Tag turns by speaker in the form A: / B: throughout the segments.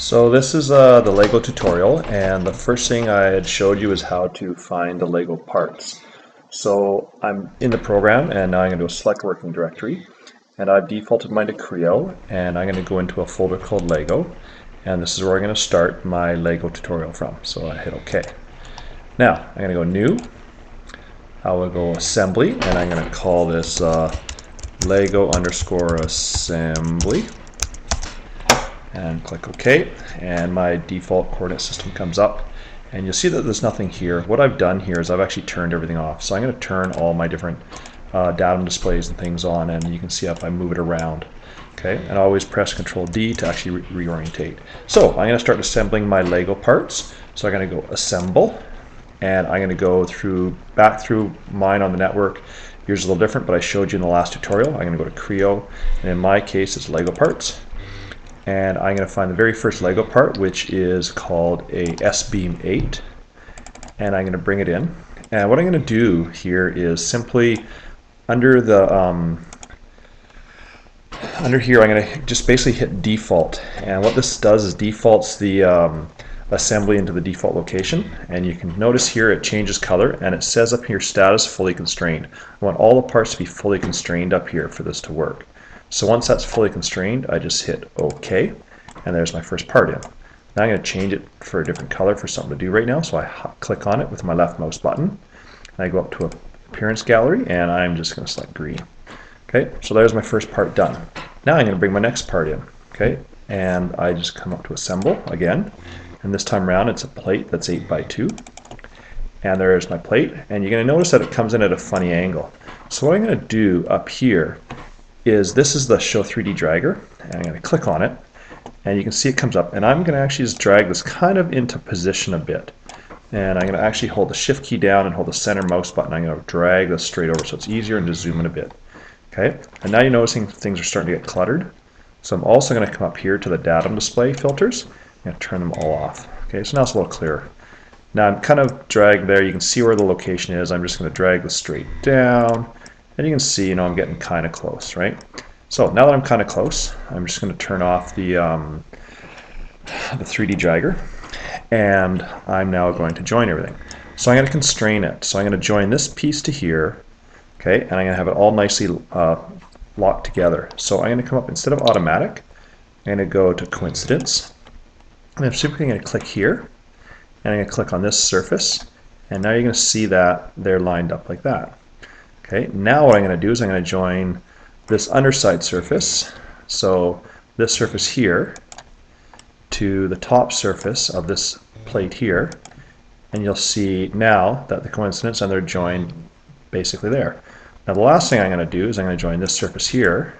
A: So this is the Lego tutorial, and the first thing I had showed you is how to find the Lego parts. So I'm in the program, and now I'm going to do a select working directory, and I've defaulted mine to Creo, and I'm going to go into a folder called Lego, and this is where I'm going to start my Lego tutorial from. So I hit OK. Now I'm going to go New. I will go Assembly, and I'm going to call this Lego_assembly. And click OK, and my default coordinate system comes up, and you'll see that there's nothing here. What I've done here is I've actually turned everything off. So I'm going to turn all my different datum displays and things on, and you can see if I move it around. Okay, and I always press Control D to actually reorientate. So I'm going to start assembling my Lego parts. So I'm going to go Assemble, and I'm going to go back through mine on the network. Yours is a little different, but I showed you in the last tutorial. I'm going to go to Creo, and in my case it's Lego parts. And I'm going to find the very first Lego part, which is called a S-Beam 8, and I'm going to bring it in. And what I'm going to do here is simply under here I'm going to just basically hit default, and what this does is defaults the assembly into the default location, and you can notice here it changes color, and it says up here status fully constrained. I want all the parts to be fully constrained up here for this to work. So once that's fully constrained, I just hit OK, and there's my first part in. Now I'm going to change it for a different color for something to do right now, so I click on it with my left mouse button, and I go up to Appearance Gallery, and I'm just going to select green. Okay, so there's my first part done. Now I'm going to bring my next part in, okay, and I just come up to Assemble again, and this time around it's a plate that's 8x2, and there's my plate, and you're going to notice that it comes in at a funny angle. So what I'm going to do up here is this is the Show 3D Dragger, and I'm going to click on it, and you can see it comes up, and I'm going to actually just drag this kind of into position a bit, and I'm going to actually hold the Shift key down and hold the center mouse button. I'm going to drag this straight over so it's easier and to zoom in a bit. Okay, and now you're noticing things are starting to get cluttered, so I'm also going to come up here to the datum display filters. I'm going to turn them all off. Okay, so now it's a little clearer. Now I'm kind of dragged there. You can see where the location is. I'm just going to drag this straight down. And you can see, I'm getting kind of close, right? So now that I'm kind of close, I'm just going to turn off the 3D dragger, and I'm now going to join everything. So I'm going to constrain it. So I'm going to join this piece to here, okay, and I'm going to have it all nicely locked together. So I'm going to come up, instead of automatic, I'm going to go to coincidence. I'm simply going to click here, and I'm going to click on this surface, and now you're going to see that they're lined up like that. Okay, now what I'm going to do is I'm going to join this underside surface, so this surface here, to the top surface of this plate here, and you'll see now that the coincidence and they're joined basically there. Now the last thing I'm going to do is I'm going to join this surface here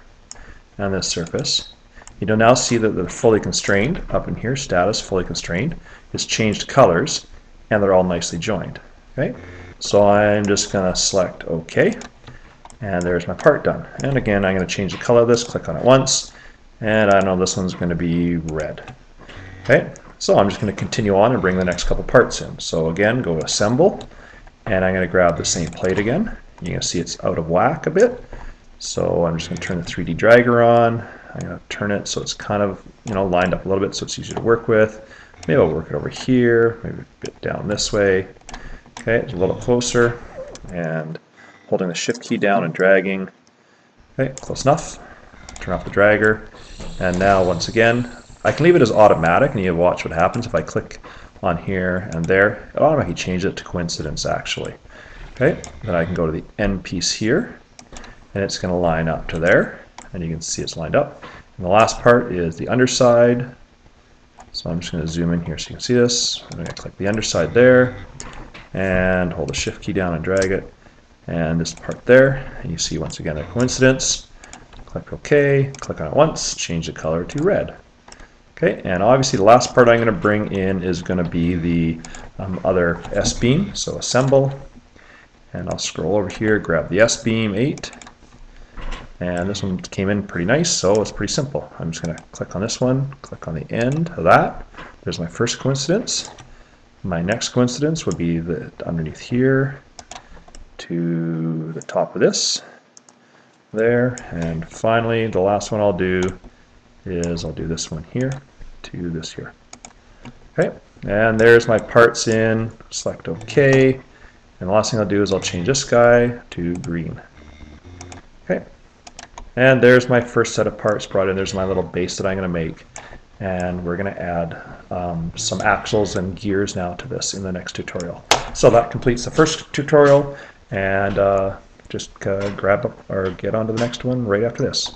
A: and this surface. You'll now see that they're fully constrained up in here, status fully constrained. It's changed colors, and they're all nicely joined. Okay. So I'm just going to select OK, and there's my part done. And again, I'm going to change the color of this, click on it once, and I know this one's going to be red. Okay, so I'm just going to continue on and bring the next couple parts in. So again, go to Assemble, and I'm going to grab the same plate again. You can see it's out of whack a bit, so I'm just going to turn the 3D dragger on. I'm going to turn it so it's kind of lined up a little bit so it's easier to work with. Maybe I'll work it over here, maybe a bit down this way. Okay, it's a little closer, and holding the Shift key down and dragging. Okay, close enough. Turn off the dragger, and now once again, I can leave it as automatic, and you watch what happens if I click on here and there. It automatically changes it to coincidence actually. Okay, then I can go to the end piece here, and it's going to line up to there, and you can see it's lined up. And the last part is the underside. So I'm just going to zoom in here so you can see this. I'm going to click the underside there, and hold the Shift key down and drag it, and this part there, and you see once again a coincidence. Click OK, click on it once, change the color to red. Okay, and obviously the last part I'm going to bring in is going to be the other S-beam, so Assemble, and I'll scroll over here, grab the S-beam 8, and this one came in pretty nice, so it's pretty simple. I'm just going to click on this one, click on the end of that. There's my first coincidence. My next coincidence would be underneath here to the top of this, there, and finally the last one I'll do is I'll do this one here to this here. Okay, and there's my parts in, select OK, and the last thing I'll do is I'll change this guy to green. Okay, and there's my first set of parts brought in. There's my little base that I'm going to make, and we're going to add some axles and gears now to this in the next tutorial. So that completes the first tutorial, and just grab up or get on to the next one right after this.